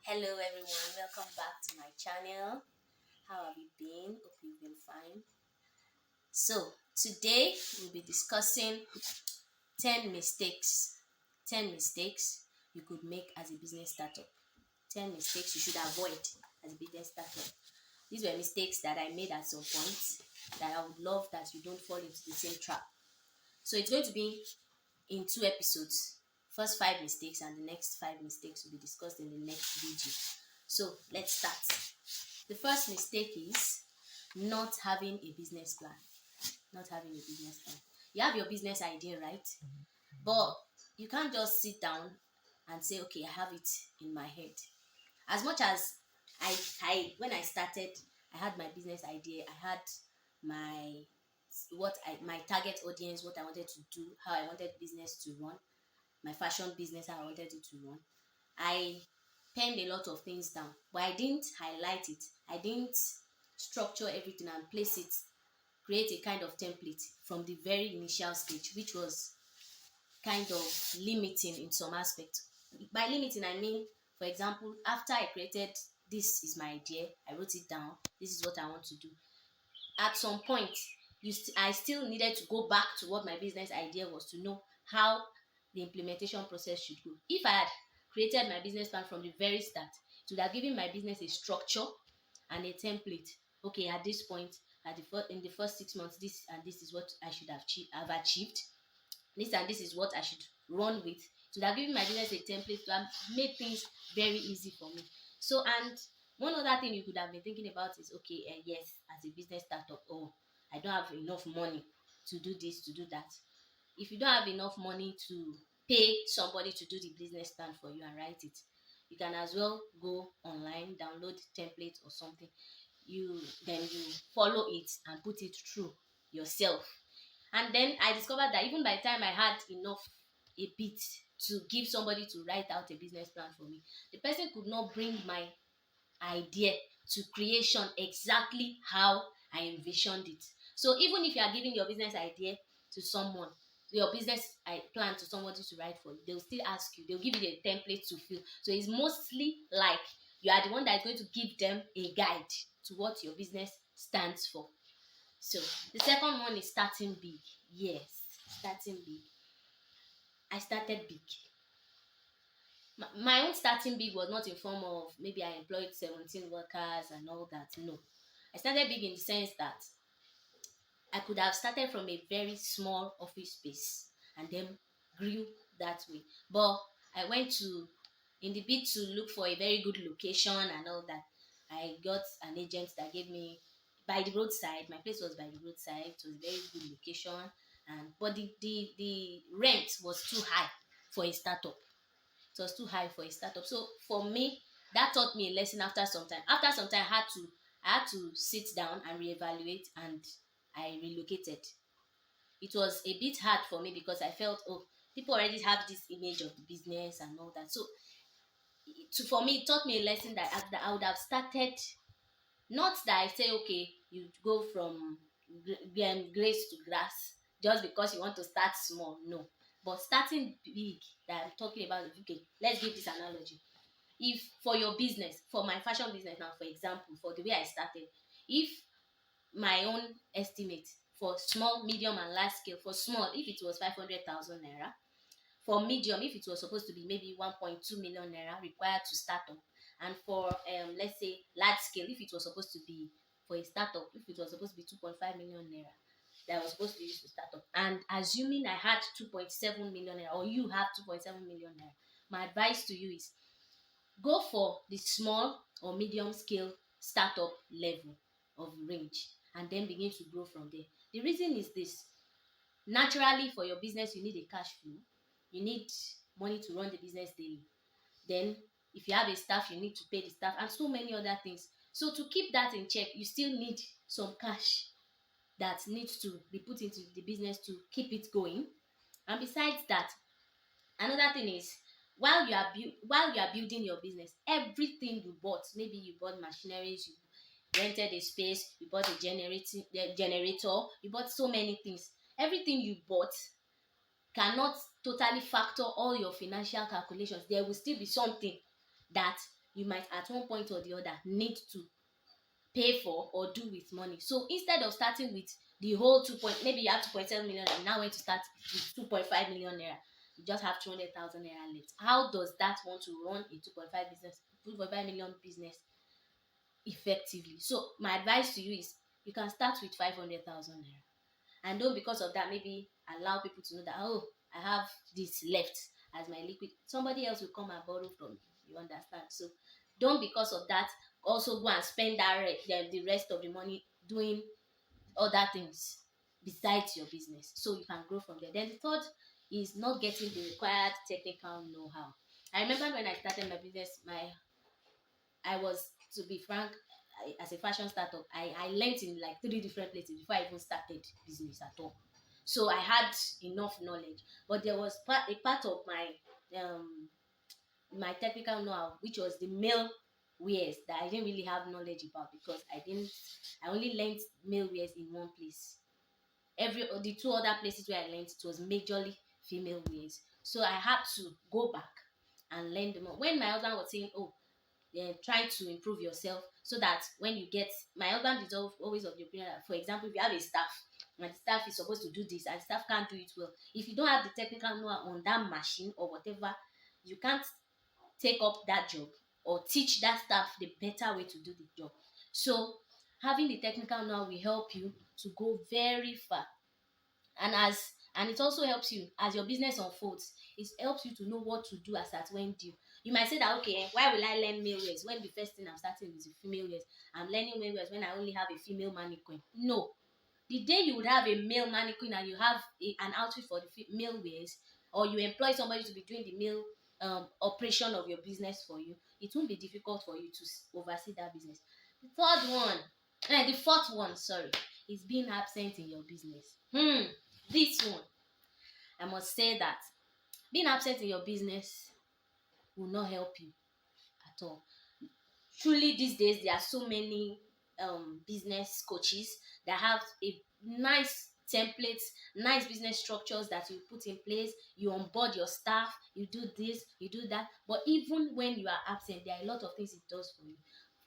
Hello everyone, welcome back to my channel. How have you been? Hope you've been fine. So, today we'll be discussing 10 mistakes. 10 mistakes you could make as a business startup. 10 mistakes you should avoid as a business startup. These were mistakes that I made at some point that I would love that you don't fall into the same trap. So, it's going to be in two episodes. First 5 mistakes and the next 5 mistakes will be discussed in the next video. So, let's start. The first mistake is not having a business plan. Not having a business plan. You have your business idea, right? But you can't just sit down and say, okay, I have it in my head. As much as I when I started, I had my business idea, I had my my target audience, what I wanted to do, how I wanted business to run, my fashion business, how I wanted it to run. I penned a lot of things down, but I didn't highlight it. I didn't structure everything and place it, create a kind of template from the very initial stage, which was kind of limiting in some aspect. By limiting, I mean, for example, after I created this is my idea, I wrote it down, this is what I want to do. At some point, I still needed to go back to what my business idea was to know how the implementation process should go. If I had created my business plan from the very start, it would have given my business a structure and a template. Okay, at this point, in the first 6 months, this and this is what I should have achieved. This and this is what I should run with. So that giving my business a template to have made things very easy for me. So, and one other thing you could have been thinking about is okay, yes, as a business startup, oh, I don't have enough money to do this, to do that. If you don't have enough money to pay somebody to do the business plan for you and write it, you can as well go online, download template or something. You follow it and put it through yourself. And then I discovered that even by the time I had enough a bit to give somebody to write out a business plan for me, the person could not bring my idea to creation exactly how I envisioned it. So even if you are giving your business idea to someone, your business plan to somebody to write for you, they'll still ask you, they'll give you the template to fill. So it's mostly like you are the one that is going to give them a guide to what your business stands for. So the second one is starting big. Yes, starting big. I started big. My own starting big was not in form of maybe I employed 17 workers and all that. No. I started big in the sense that I could have started from a very small office space and then grew that way. But I went to, in the bid to look for a very good location and all that, I got an agent that gave me by the roadside. My place was by the roadside. It was a very good location, and but the rent was too high for a startup. It was too high for a startup. So for me, that taught me a lesson after some time. After some time, I had to sit down and reevaluate, and I relocated. It was a bit hard for me because I felt, oh, people already have this image of the business and all that. So for me, it taught me a lesson that I would have started. Not that I say, okay, you go from grace to grass just because you want to start small. No, but starting big. That I'm talking about. Okay, let's give this analogy. If for your business, for my fashion business now, for example, for the way I started, if my own estimate for small, medium, and large scale, for small, if it was 500,000 naira, for medium, if it was supposed to be maybe 1.2 million naira required to start up, and for let's say large scale, if it was supposed to be for a startup, if it was supposed to be 2.5 million naira that was supposed to be used to start up, and assuming I had 2.7 million naira or you have 2.7 million naira, my advice to you is go for the small or medium scale startup level of range and then begin to grow from there. The reason is this: naturally, for your business, you need a cash flow, you need money to run the business daily. Then, if you have a staff, you need to pay the staff, and so many other things. So, to keep that in check, you still need some cash that needs to be put into the business to keep it going. And besides that, another thing is while you are building your business, everything you bought, maybe you bought machineries, you rented a space, you bought a generator, you bought so many things. Everything you bought cannot totally factor all your financial calculations. There will still be something that you might at one point or the other need to pay for or do with money. So instead of starting with the whole maybe you have 2.7 million and now want to start with 2.5 million naira, you just have 200,000 naira left. How does that want to run a 2.5 million business effectively? So my advice to you is you can start with 500,000 naira, and don't, because of that, maybe allow people to know that, oh, I have this left as my liquid. Somebody else will come and borrow from you. You understand? So don't, because of that, also go and spend the rest of the money doing other things besides your business, so you can grow from there. Then the third is not getting the required technical know-how. I remember when I started my business, I was, to be frank, as a fashion startup, I learned in like 3 different places before I even started business at all. So I had enough knowledge, but there was a part of my technical know-how, which was the male wears, that I didn't really have knowledge about, because I only learned male wears in one place. The two other places where I learned, it was majorly female wears. So I had to go back and learn them more. When my husband was saying, oh, try to improve yourself, so that when you get, my husband is always of the opinion that, for example, if you have a staff and the staff is supposed to do this and the staff can't do it well, if you don't have the technical know on that machine or whatever, you can't take up that job or teach that staff the better way to do the job. So having the technical know will help you to go very far. And it also helps you as your business unfolds. It helps you to know what to do as at when due. You might say that, okay, why will I learn male wears when the first thing I'm starting is female wears? I'm learning male wears when I only have a female mannequin. No. The day you would have a male mannequin and you have an outfit for the male wears, or you employ somebody to be doing the male operation of your business for you, it won't be difficult for you to oversee that business. The fourth one, sorry, is being absent in your business. This one, I must say that being absent in your business will not help you at all. Truly, these days there are so many business coaches that have a nice templates, nice business structures that you put in place. You onboard your staff, you do this, you do that. But even when you are absent, there are a lot of things it does for you.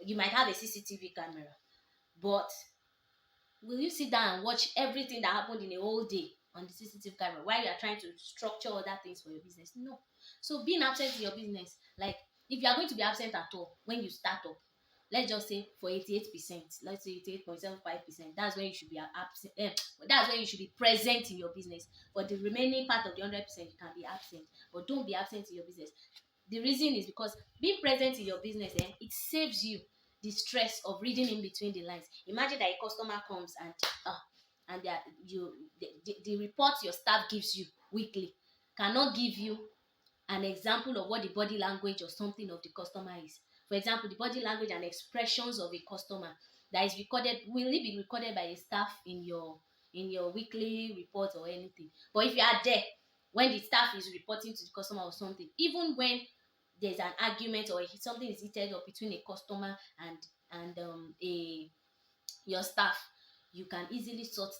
You might have a CCTV camera, but will you sit down and watch everything that happened in a whole day on the CCTV camera while you are trying to structure other things for your business? No. So being absent in your business, like if you are going to be absent at all when you start up, let's just say for 88%, let's say 88.75%, that's when you should be absent. That's when you should be present in your business. For the remaining part of the 100%, you can be absent, but don't be absent in your business. The reason is because being present in your business, it saves you the stress of reading in between the lines. Imagine that a customer comes and the report your staff gives you weekly cannot give you an example of what the body language or something of the customer is. For example, the body language and expressions of a customer that is recorded, will it be recorded by the staff in your weekly report or anything? But if you are there when the staff is reporting to the customer or something, even when there's an argument or something is heated up between a customer and a your staff, you can easily sort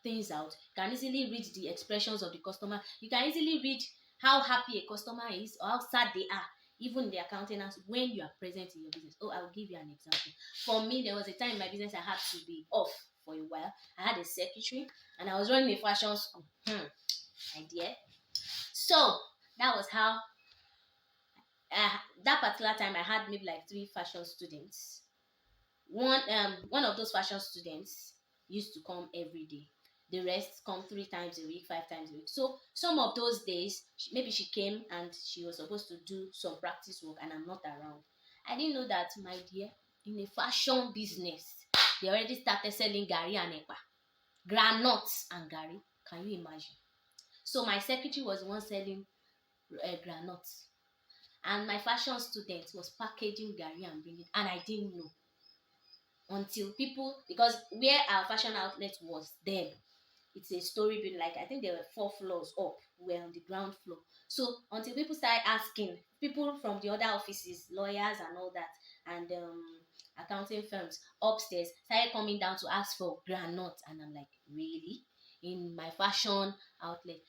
things out. You can easily read the expressions of the customer. You can easily read how happy a customer is or how sad they are, even their countenance, when you are present in your business. Oh, I'll give you an example. For me, there was a time in my business I had to be off for a while. I had a secretary and I was running a fashion school. Idea. So that was how that particular time I had maybe like 3 fashion students. One of those fashion students used to come every day. The rest come 3 times a week, 5 times a week. So some of those days, maybe she came and she was supposed to do some practice work and I'm not around. I didn't know that, my dear, in a fashion business, they already started selling gari and epa, granuts and gari. Can you imagine? So my secretary was the one selling granuts, and my fashion student was packaging gari and bringing, and I didn't know until people, because where our fashion outlet was then, it's a story building, like I think there were 4 floors up, we're on the ground floor. So until people started asking, people from the other offices, lawyers and all that, and accounting firms upstairs started coming down to ask for granite, and I'm like, really? In my fashion outlet?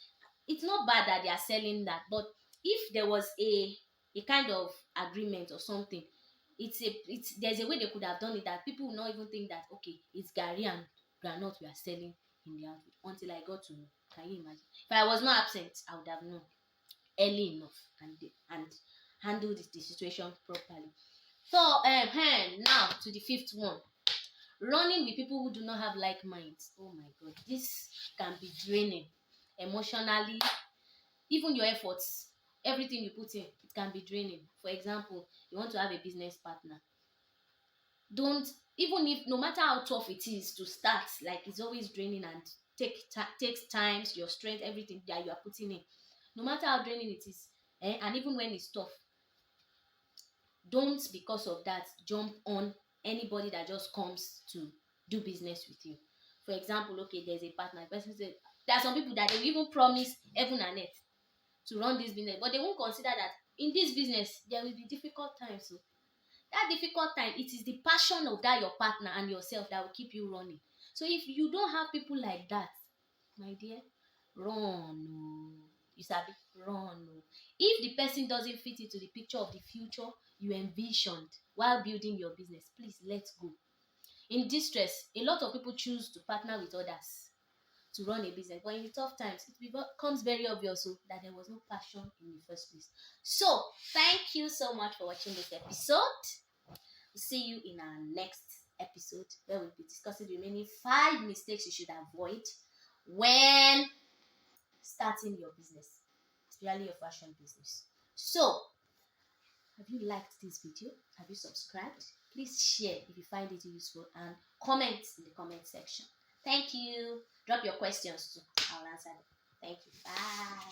It's not bad that they are selling that, but if there was a kind of agreement or something it's there's a way they could have done it that people will not even think that okay, it's Gary and granite we are selling in the outfit until I got to know. Can you imagine? If I was not absent, I would have known early enough and handled the situation properly. So now to the fifth one. Running with people who do not have like minds. Oh my god, this can be draining emotionally. Even your efforts, everything you put in, it can be draining. For example, you want to have a business partner. Don't, even if, no matter how tough it is to start, like it's always draining and takes times, your strength, everything that you are putting in. No matter how draining it is, and even when it's tough, don't because of that jump on anybody that just comes to do business with you. For example, okay, there's a partner. The person said there are some people that they will even promise heaven and earth to run this business, but they won't consider that in this business there will be difficult times. So that difficult time, it is the passion of that your partner and yourself that will keep you running. So if you don't have people like that, my dear, run. Oh. You sabi, run. Oh. If the person doesn't fit into the picture of the future you envisioned while building your business, please let go. In distress, a lot of people choose to partner with others to run a business, but in the tough times it becomes very obvious that there was no passion in the first place. So thank you so much for watching this episode. We'll see you in our next episode where we'll be discussing the remaining 5 mistakes you should avoid when starting your business, especially your fashion business. So, have you liked this video? Have you subscribed? Please share if you find it useful and comment in the comment section. Thank you. Drop your questions too. I'll answer them. Thank you. Bye.